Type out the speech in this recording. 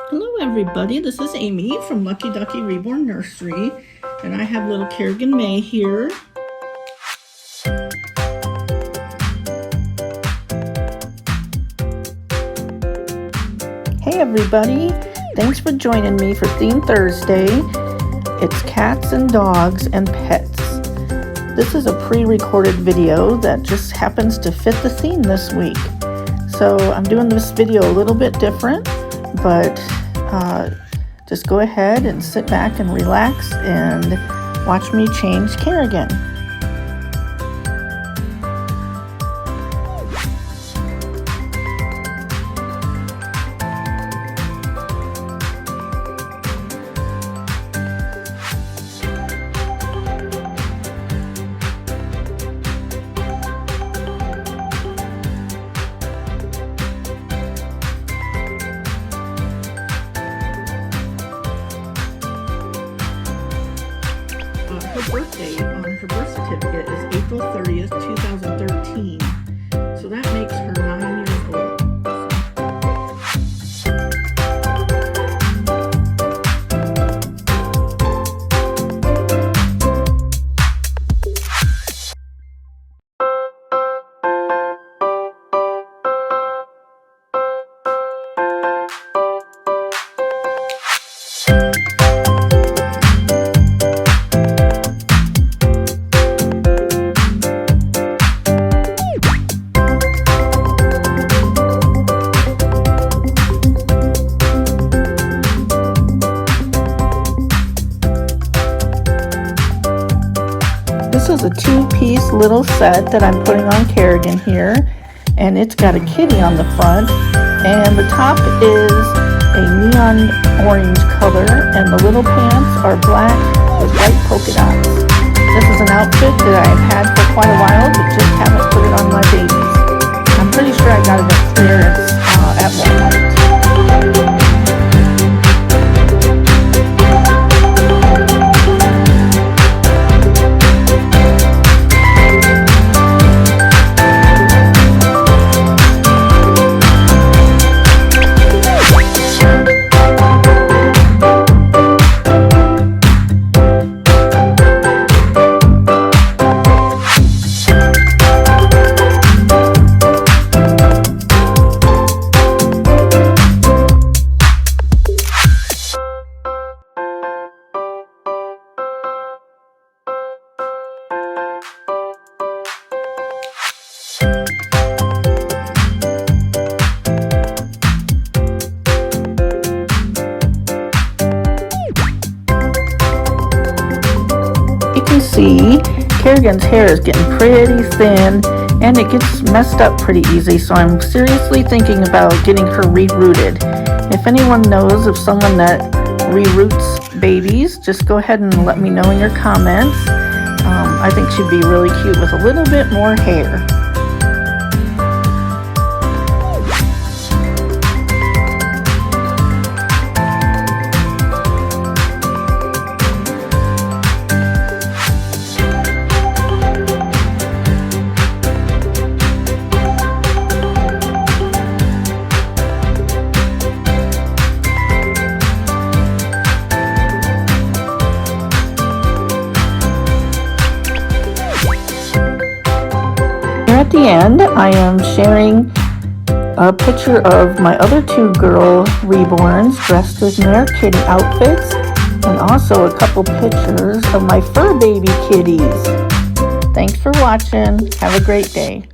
Hello everybody, this is Amy from Lucky Ducky Reborn Nursery, and I have little Kerrigan May here. Hey everybody, thanks for joining me for Theme Thursday. It's cats and dogs and pets. This is a pre-recorded video that just happens to fit the theme this week. So I'm doing this video a little bit different, but just go ahead and sit back and relax and watch me change Kerrigan. Her birthday on her birth certificate is April 30th, 2013. So that makes her 9 years old. This is a two-piece little set that I'm putting on Kerrigan here, and it's got a kitty on the front, and the top is a neon orange color, and the little pants are black with white polka dots. This is an outfit that I've had for quite a while, but just haven't put it on my babies. I'm pretty sure I got it at clearance at Walmart. See, Kerrigan's hair is getting pretty thin and it gets messed up pretty easy, so I'm seriously thinking about getting her re-rooted. If anyone knows of someone that re-roots babies, just go ahead and let me know in your comments. I think she'd be really cute with a little bit more hair. At the end, I am sharing a picture of my other two girl reborns dressed in their kitty outfits, and also a couple pictures of my fur baby kitties. Thanks for watching. Have a great day.